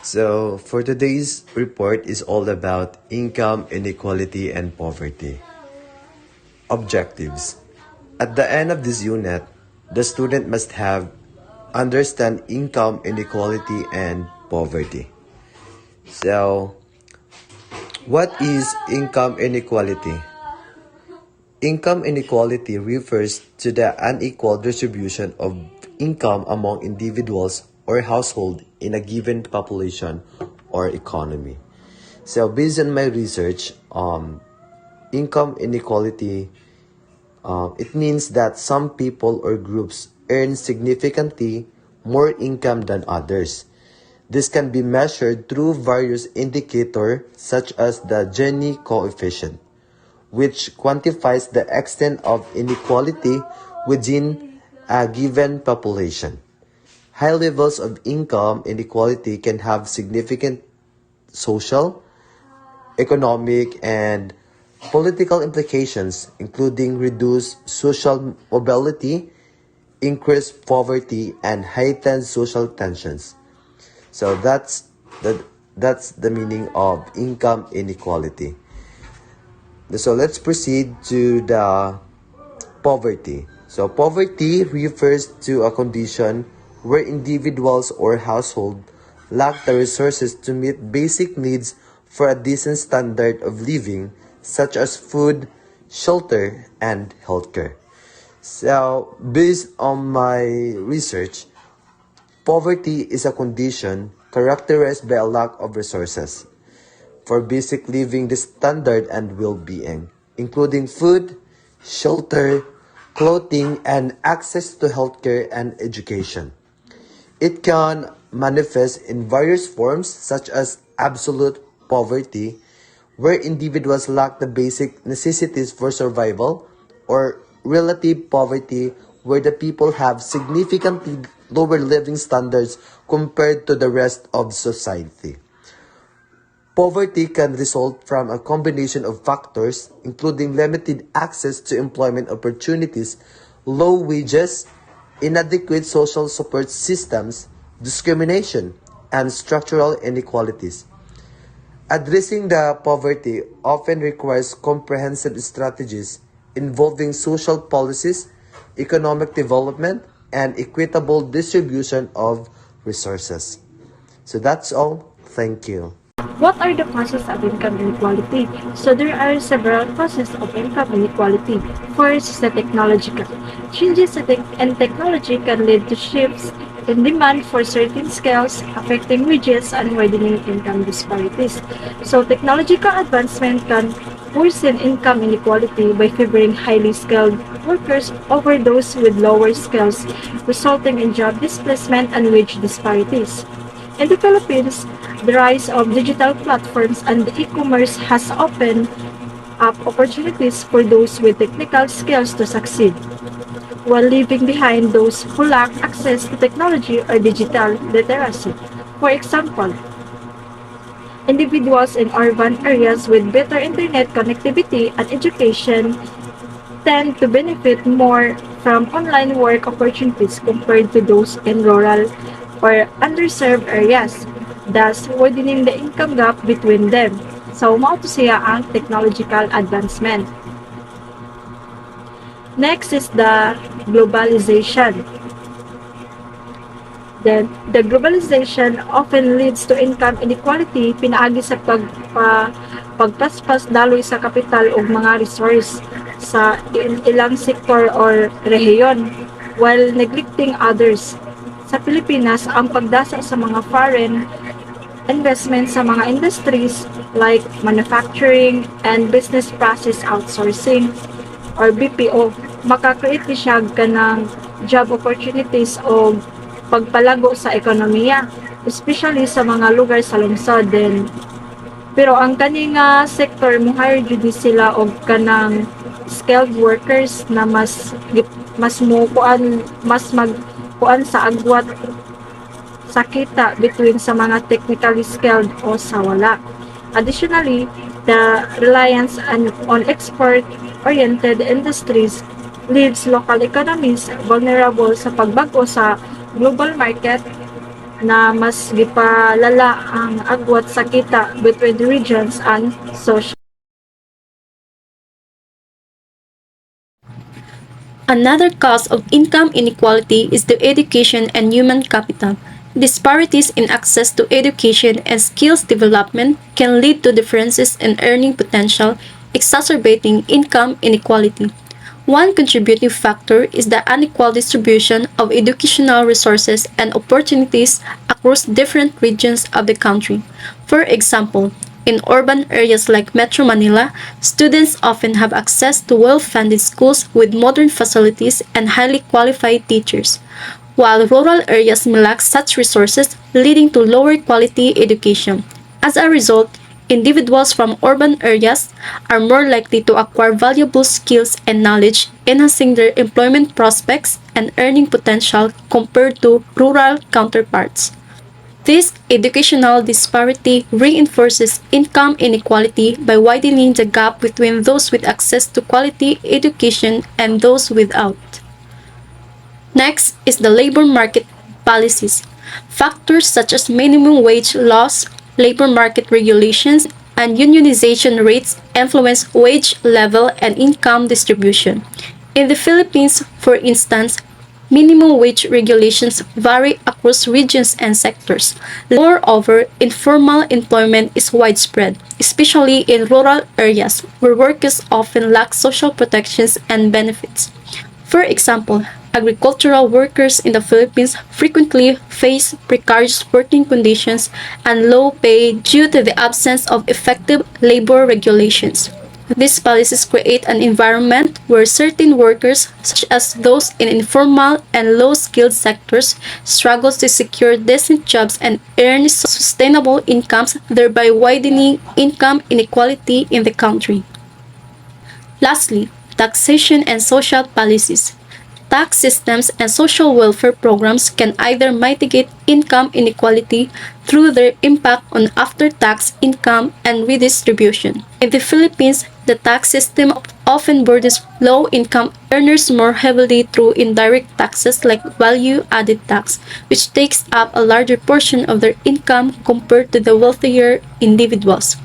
So, for today's report is all about income inequality and poverty. Objectives. At the end of this unit, the student must have understand income inequality and poverty. So, what is income inequality? Income inequality refers to the unequal distribution of income among individuals or household in a given population or economy. So based on my research, income inequality, it means that some people or groups earn significantly more income than others. This can be measured through various indicators such as the Gini coefficient, which quantifies the extent of inequality within a given population. High levels of income inequality can have significant social, economic, and political implications, including reduced social mobility, increased poverty, and heightened social tensions. So that's the meaning of income inequality. So let's proceed to the poverty. So poverty refers to a condition where individuals or household lack the resources to meet basic needs for a decent standard of living, such as food, shelter, and healthcare. So based on my research, poverty is a condition characterized by a lack of resources for basic living standard and well-being, including food, shelter, clothing, and access to healthcare and education. It can manifest in various forms such as absolute poverty, where individuals lack the basic necessities for survival, or relative poverty, where the people have significantly lower living standards compared to the rest of society. Poverty can result from a combination of factors, including limited access to employment opportunities, low wages, inadequate social support systems, discrimination, and structural inequalities. Addressing the poverty often requires comprehensive strategies involving social policies, economic development, and equitable distribution of resources. So that's all. Thank you. What are the causes of income inequality? So there are several causes of income inequality. First is the technological. Changes in technology can lead to shifts in demand for certain skills, affecting wages and widening income disparities. So technological advancement can worsen income inequality by favoring highly skilled workers over those with lower skills, resulting in job displacement and wage disparities. In the Philippines, the rise of digital platforms and e-commerce has opened up opportunities for those with technical skills to succeed, while leaving behind those who lack access to technology or digital literacy. For example, individuals in urban areas with better internet connectivity and education tend to benefit more from online work opportunities compared to those in rural or underserved areas, thus widening the income gap between them. So, mao to siya ang technological advancement. Next is the globalization. Then, the globalization often leads to income inequality pinaagi sa pagpaspas daloy sa kapital ug mga resource sa ilang sektor or rehiyon, while neglecting others. Sa Pilipinas, ang pagdasa sa mga foreign investment sa mga industries like manufacturing and business process outsourcing or BPO, makakreate siya kanang job opportunities o pagpalago sa ekonomiya, especially sa mga lugar sa lungsod din. Pero ang kaning sector mo hire jud sila og kanang skilled workers na mas magkuan sa agwat sa kita between sa mga technically skilled o sa wala. Additionally, the reliance on export-oriented industries leaves local economies vulnerable sa pagbago sa global market na mas gipalala ang agwat sa kita between regions and social. Another cause of income inequality is the education and human capital. Disparities in access to education and skills development can lead to differences in earning potential, exacerbating income inequality. One contributing factor is the unequal distribution of educational resources and opportunities across different regions of the country. For example, in urban areas like Metro Manila, students often have access to well-funded schools with modern facilities and highly qualified teachers, while rural areas may lack such resources, leading to lower quality education. As a result, individuals from urban areas are more likely to acquire valuable skills and knowledge, enhancing their employment prospects and earning potential compared to rural counterparts. This educational disparity reinforces income inequality by widening the gap between those with access to quality education and those without. Next is the labor market policies. Factors such as minimum wage laws, labor market regulations, and unionization rates influence wage level and income distribution. In the Philippines, for instance, minimum wage regulations vary across regions and sectors. Moreover, informal employment is widespread, especially in rural areas where workers often lack social protections and benefits. For example, agricultural workers in the Philippines frequently face precarious working conditions and low pay due to the absence of effective labor regulations. These policies create an environment where certain workers, such as those in informal and low-skilled sectors, struggle to secure decent jobs and earn sustainable incomes, thereby widening income inequality in the country. Lastly, taxation and social policies. Tax systems and social welfare programs can either mitigate income inequality through their impact on after-tax income and redistribution. In the Philippines, the tax system often burdens low-income earners more heavily through indirect taxes like value-added tax, which takes up a larger portion of their income compared to the wealthier individuals.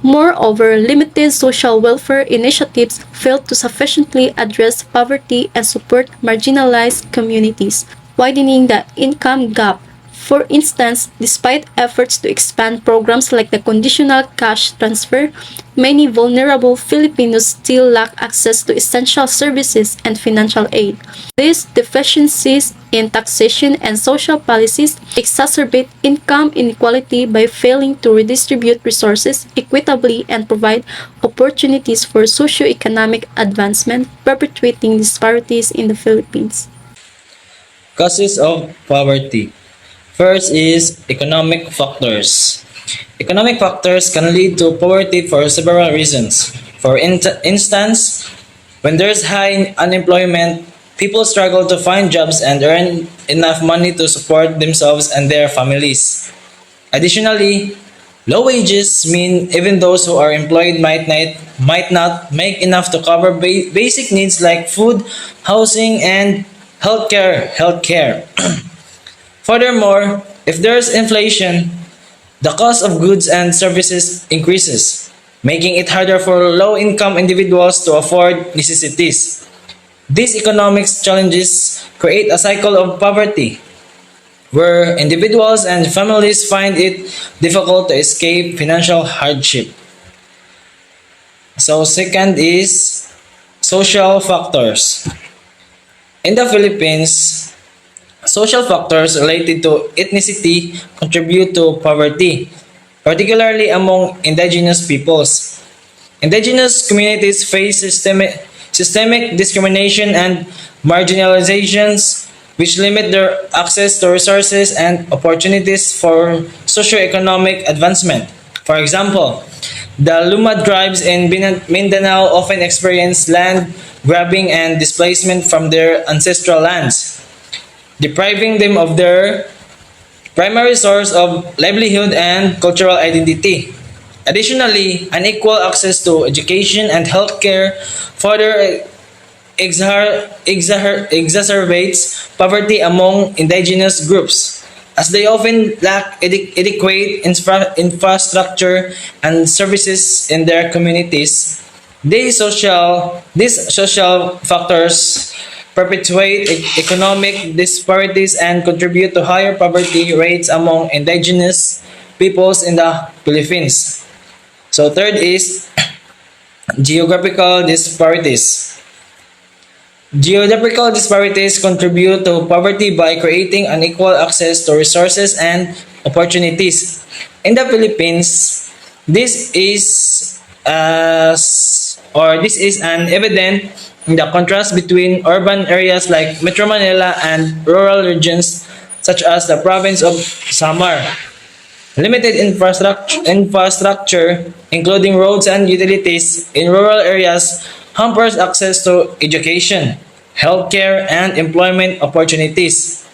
Moreover, limited social welfare initiatives fail to sufficiently address poverty and support marginalized communities, widening the income gap. For instance, despite efforts to expand programs like the conditional cash transfer, many vulnerable Filipinos still lack access to essential services and financial aid. These deficiencies in taxation and social policies exacerbate income inequality by failing to redistribute resources equitably and provide opportunities for socioeconomic advancement, perpetuating disparities in the Philippines. Causes of poverty. First is economic factors. Economic factors can lead to poverty for several reasons. For instance, when there's high unemployment, people struggle to find jobs and earn enough money to support themselves and their families. Additionally, low wages mean even those who are employed might not make enough to cover basic needs like food, housing, and healthcare. Furthermore, if there's inflation, the cost of goods and services increases, making it harder for low-income individuals to afford necessities. These economic challenges create a cycle of poverty, where individuals and families find it difficult to escape financial hardship. So second is social factors. In the Philippines, social factors related to ethnicity contribute to poverty, particularly among indigenous peoples. Indigenous communities face systemic discrimination and marginalizations, which limit their access to resources and opportunities for socioeconomic advancement. For example, the Luma tribes in Mindanao often experience land grabbing and displacement from their ancestral lands, depriving them of their primary source of livelihood and cultural identity. Additionally, unequal access to education and healthcare further exacerbates poverty among indigenous groups. as they often lack adequate infrastructure and services in their communities. These social factors perpetuate economic disparities and contribute to higher poverty rates among indigenous peoples in the Philippines. So third is geographical disparities. Geographical disparities contribute to poverty by creating unequal access to resources and opportunities. In the Philippines, this is an evident in the contrast between urban areas like Metro Manila and rural regions such as the province of Samar. Limited infrastructure, including roads and utilities in rural areas, hampers access to education, healthcare, and employment opportunities.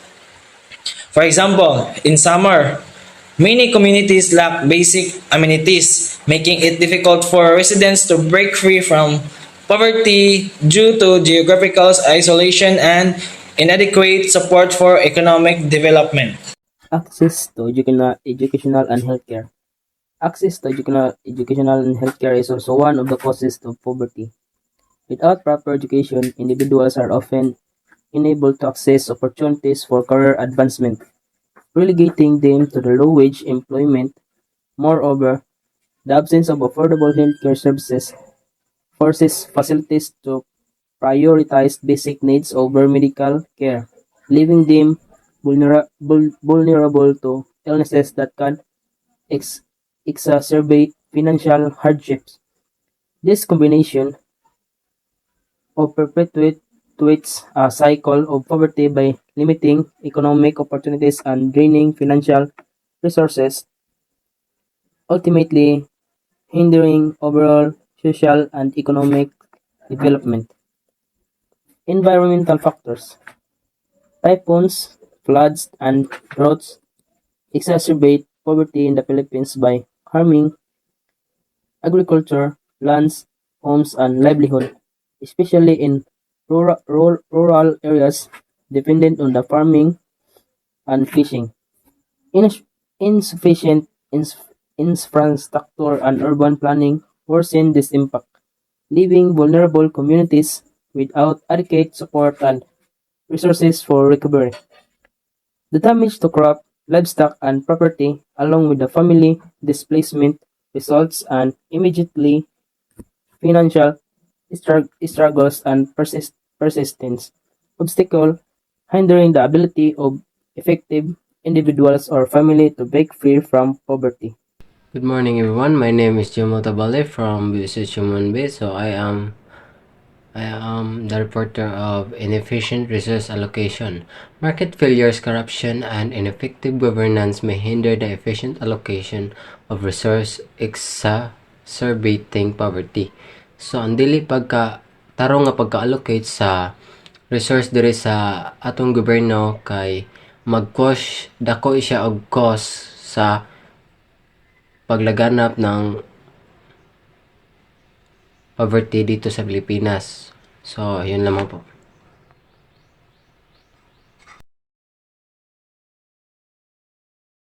For example, in summer, many communities lack basic amenities, making it difficult for residents to break free from poverty due to geographical isolation and inadequate support for economic development. Access to educational and healthcare. Access to educational and healthcare is also one of the causes of poverty. Without proper education, individuals are often unable to access opportunities for career advancement, relegating them to the low-wage employment. Moreover, the absence of affordable healthcare services forces facilities to prioritize basic needs over medical care, leaving them vulnerable to illnesses that can ex- exacerbate financial hardships. This combination of perpetuates a cycle of poverty by limiting economic opportunities and draining financial resources, ultimately hindering overall social and economic development. Environmental factors. Typhoons, floods, and droughts exacerbate poverty in the Philippines by harming agriculture, lands, homes, and livelihood, especially in rural areas dependent on the farming and fishing. Ins- Insufficient infrastructure and urban planning worsen this impact, leaving vulnerable communities without adequate support and resources for recovery. The damage to crop, livestock, and property, along with the family displacement, results in immediately financial struggles and persistence, obstacle hindering the ability of effective individuals or family to break free from poverty. Good morning, everyone. My name is Jimuel Tabale from BSHM. I am the reporter of inefficient resource allocation. Market failures, corruption, and ineffective governance may hinder the efficient allocation of resource, exacerbating poverty. So, ang dili tarong nga pagka-allocate sa resource diri sa atong gobyerno kay mag-cause dako siya og cause sa paglaganap ng poverty dito sa Pilipinas. So, yun lamang po.